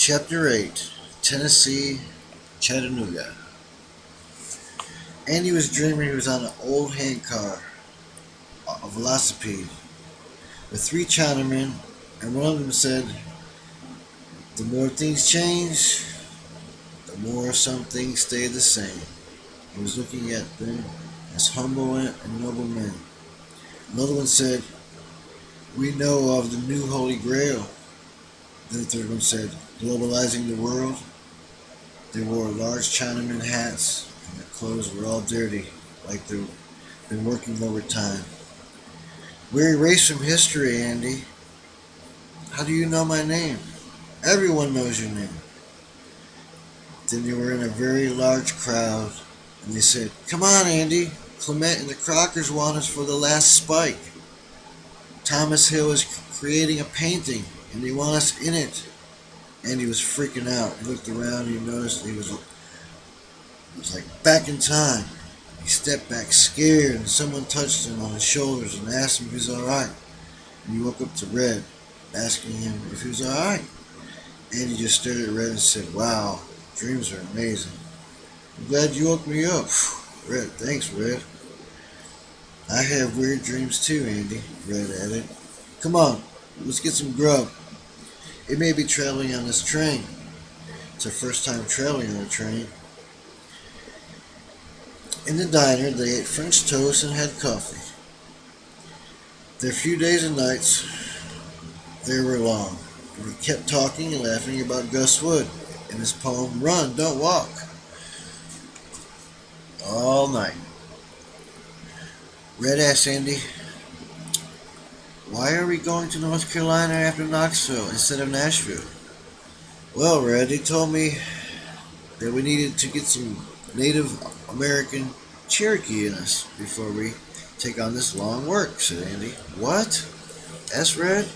Chapter 8, Tennessee, Chattanooga. Andy was dreaming he was on an old hand car, a velocipede, with three Chinamen, and one of them said, "The more things change, the more some things stay the same." He was looking at them as humble and noble men. Another one said, "We know of the new Holy Grail." Then the third one said, "Globalizing the world." They wore large Chinaman hats, and their clothes were all dirty, like they'd been working overtime. "We're erased from history, Andy." "How do you know my name?" "Everyone knows your name." Then they were in a very large crowd, and they said, "Come on, Andy. Clement and the Crockers want us for the last spike. Thomas Hill is creating a painting, and they want us in it." Andy was freaking out. He looked around and he noticed he was like back in time. He stepped back scared, and someone touched him on his shoulders and asked him if he was alright. And he woke up to Red, asking him if he was alright. Andy just stared at Red and said, "Wow, dreams are amazing. I'm glad you woke me up." "Red, thanks, Red." "I have weird dreams too, Andy," Red added. "Come on, let's get some grub. It may be traveling on this train." It's our first time traveling on a train. In the diner, they ate French toast and had coffee. Their few days and nights there were long, and he kept talking and laughing about Gus Wood in his poem "Run, Don't Walk" all night. Red asked Andy, "Why are we going to North Carolina after Knoxville instead of Nashville?" "Well, Red, he told me that we needed to get some Native American Cherokee in us before we take on this long work," said Andy. "What?" asked Red.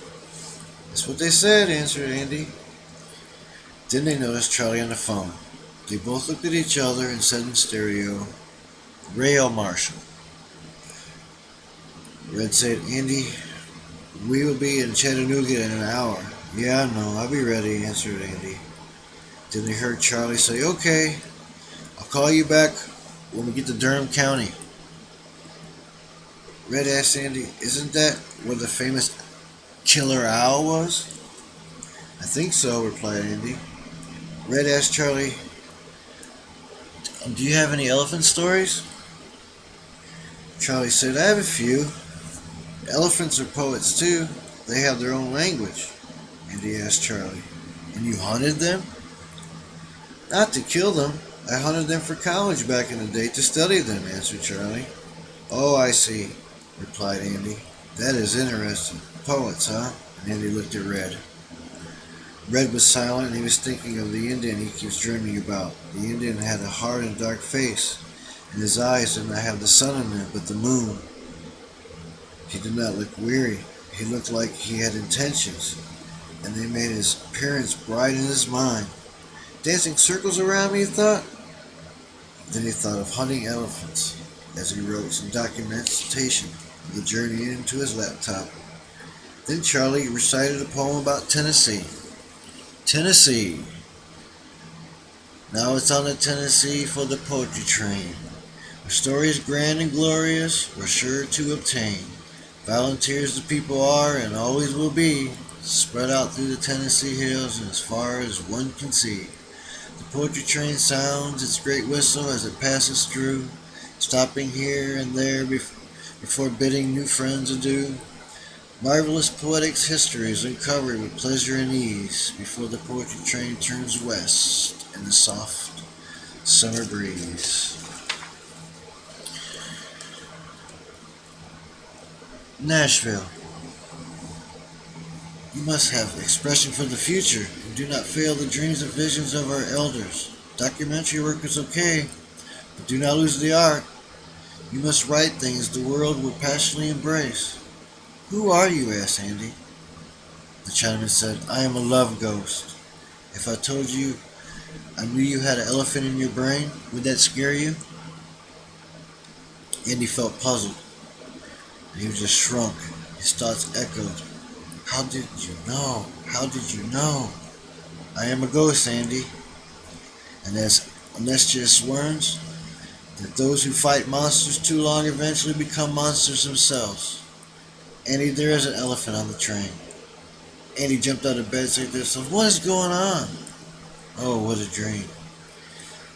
"That's what they said," answered Andy. Then they noticed Charlie on the phone. They both looked at each other and said in stereo, "Rail Marshal." Red said, "Andy, we will be in Chattanooga in an hour." "Yeah, I know. I'll be ready," answered Andy. Then they heard Charlie say, "Okay, I'll call you back when we get to Durham County." Red asked Andy, "Isn't that where the famous killer owl was?" "I think so," replied Andy. Red asked Charlie, "Do you have any elephant stories?" Charlie said, "I have a few. Elephants are poets too. They have their own language." Andy asked Charlie, "And you hunted them?" "Not to kill them. I hunted them for college back in the day to study them," answered Charlie. "Oh, I see," replied Andy. "That is interesting. Poets, huh?" And Andy looked at Red. Red was silent, and he was thinking of the Indian he keeps dreaming about. The Indian had a hard and dark face, and his eyes did not have the sun in them, but the moon. He did not look weary. He looked like he had intentions, and they made his appearance bright in his mind. "Dancing circles around me," he thought. Then he thought of hunting elephants, as he wrote some documentation of the journey into his laptop. Then Charlie recited a poem about Tennessee. Tennessee. Now it's on the Tennessee for the poetry train. Where stories grand and glorious we're sure to obtain. Volunteers the people are and always will be, spread out through the Tennessee hills and as far as one can see. The poetry train sounds its great whistle as it passes through, stopping here and there before bidding new friends adieu. Marvelous poetic histories uncovered with pleasure and ease before the poetry train turns west in the soft summer breeze. Nashville. You must have expression for the future and do not fail the dreams and visions of our elders. Documentary work is okay, but do not lose the art. You must write things the world will passionately embrace. "Who are you?" asked Andy. The Chinaman said, "I am a love ghost. If I told you I knew you had an elephant in your brain, would that scare you?" Andy felt puzzled, and he just shrunk. His thoughts echoed, "How did you know? How did you know?" I am a ghost, Andy, and as Anestia swears that those who fight monsters too long eventually become monsters themselves. Andy, there is an elephant on the train. Andy jumped out of bed and said to himself, "What is going on?" Oh, what a dream.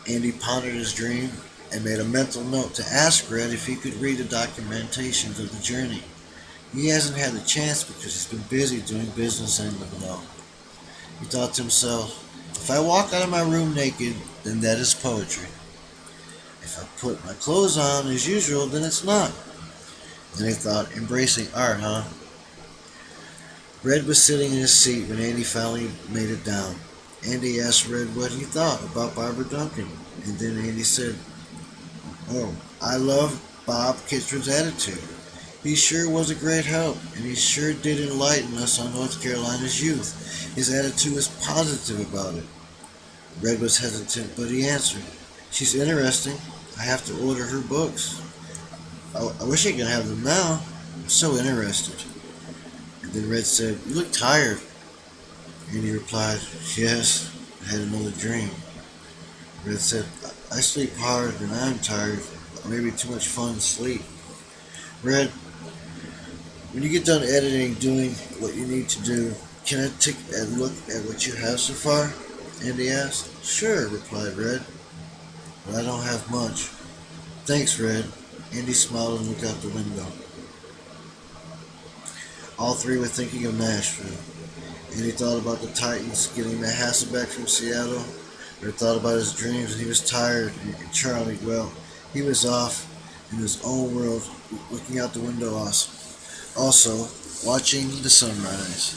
Andy pondered his dream and made a mental note to ask Red if he could read the documentations of the journey. He hasn't had the chance because he's been busy doing business in Illinois. He thought to himself, if I walk out of my room naked, then that is poetry. If I put my clothes on as usual, then it's not. Then he thought, embracing art, huh? Red was sitting in his seat when Andy finally made it down. Andy asked Red what he thought about Barbara Duncan, and then Andy said, "Oh, I love Bob Kitcher's attitude. He sure was a great help, and he sure did enlighten us on North Carolina's youth. His attitude was positive about it." Red was hesitant, but he answered, "She's interesting. I have to order her books. I wish I could have them now. I'm so interested." And then Red said, "You look tired." And he replied, "Yes, I had another dream." Red said, "I sleep hard and I'm tired. Maybe too much fun sleep." Red, when you get done editing, doing what you need to do, can I take a look at what you have so far?" Andy asked. "Sure," replied Red, "but I don't have much." "Thanks, Red." Andy smiled and looked out the window. All three were thinking of Nashville. Andy thought about the Titans getting the Hasselback from Seattle. Red thought about his dreams, and he was tired. And Charlie, well, he was off in his own world, looking out the window also watching the sunrise.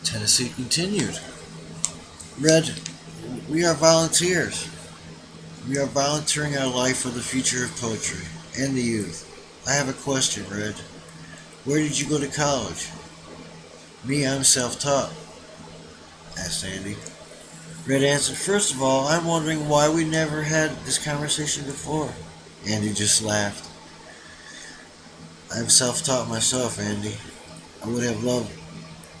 Tennessee continued. Red, we are volunteers. We are volunteering our life for the future of poetry and the youth. I have a question, Red. Where did you go to college? Me, I'm self-taught, asked Andy. Red answered, "First of all, I'm wondering why we never had this conversation before." Andy just laughed. "I'm self-taught myself, Andy. I would have loved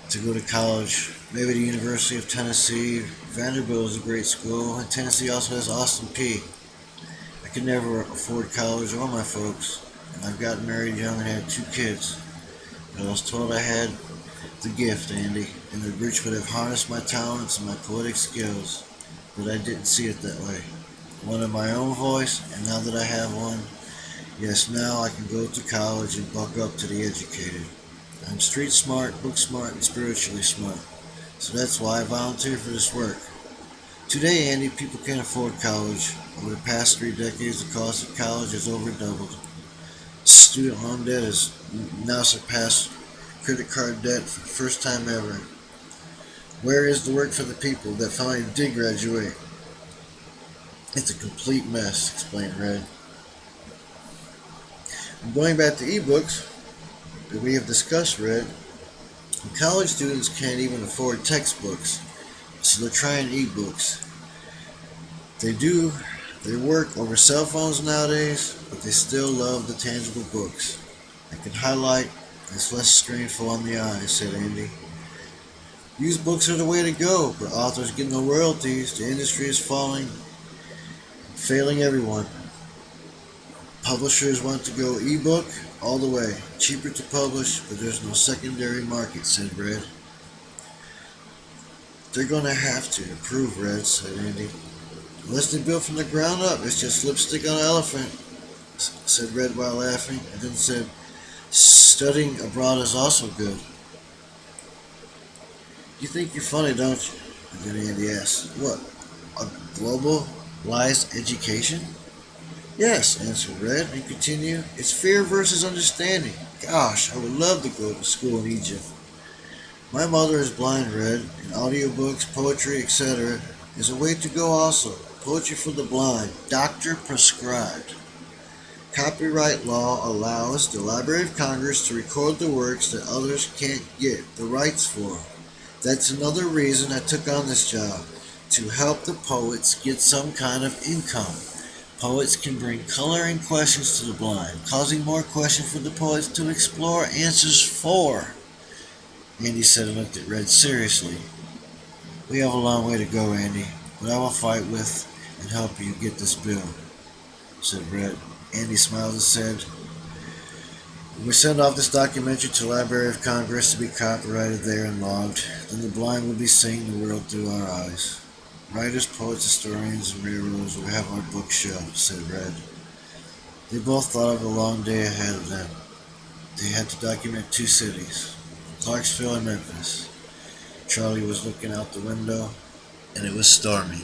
to go to college, maybe the University of Tennessee. Vanderbilt is a great school, and Tennessee also has Austin Peay. I could never afford college or my folks, and I've gotten married young and had 2 kids. But I was told I had the gift, Andy, and the rich would have harnessed my talents and my poetic skills, but I didn't see it that way. I wanted my own voice, and now that I have one, yes, now I can go to college and buck up to the educated. I'm street smart, book smart, and spiritually smart. So that's why I volunteer for this work. Today, Andy, people can't afford college. Over the past 3 decades, the cost of college has over doubled. Student loan debt has now surpassed credit card debt for the first time ever. Where is the work for the people that finally did graduate? It's a complete mess," explained Red. Going back to ebooks that we have discussed, Red, college students can't even afford textbooks, so they're trying ebooks. They do their work over cell phones nowadays, but they still love the tangible books. I can highlight, and it's less strainful on the eyes, said Andy. Used books are the way to go, but authors get no royalties. The industry is failing everyone. Publishers want to go ebook all the way. Cheaper to publish, but there's no secondary market, said Red. They're going to have to improve, Red, said Andy. Unless they build from the ground up, it's just lipstick on an elephant, said Red while laughing, and then said, studying abroad is also good. You think you're funny, don't you? And then Andy asked, what, a globalized education? Yes, answered Red, and continued, it's fear versus understanding. Gosh, I would love to go to school in Egypt. My mother is blind, Red, and audiobooks, poetry, etc. is a way to go also. Poetry for the blind, doctor prescribed. Copyright law allows the Library of Congress to record the works that others can't get the rights for. That's another reason I took on this job, to help the poets get some kind of income. Poets can bring color and questions to the blind, causing more questions for the poets to explore answers for. Andy said and looked at Red seriously. We have a long way to go, Andy, but I will fight with and help you get this bill, said Red. Andy smiled and said, when we send off this documentary to the Library of Congress to be copyrighted there and logged, then the blind will be seeing the world through our eyes. Writers, poets, historians, and railroaders will have our book shelved, said Red. They both thought of a long day ahead of them. They had to document two cities, Clarksville and Memphis. Charlie was looking out the window, and it was stormy.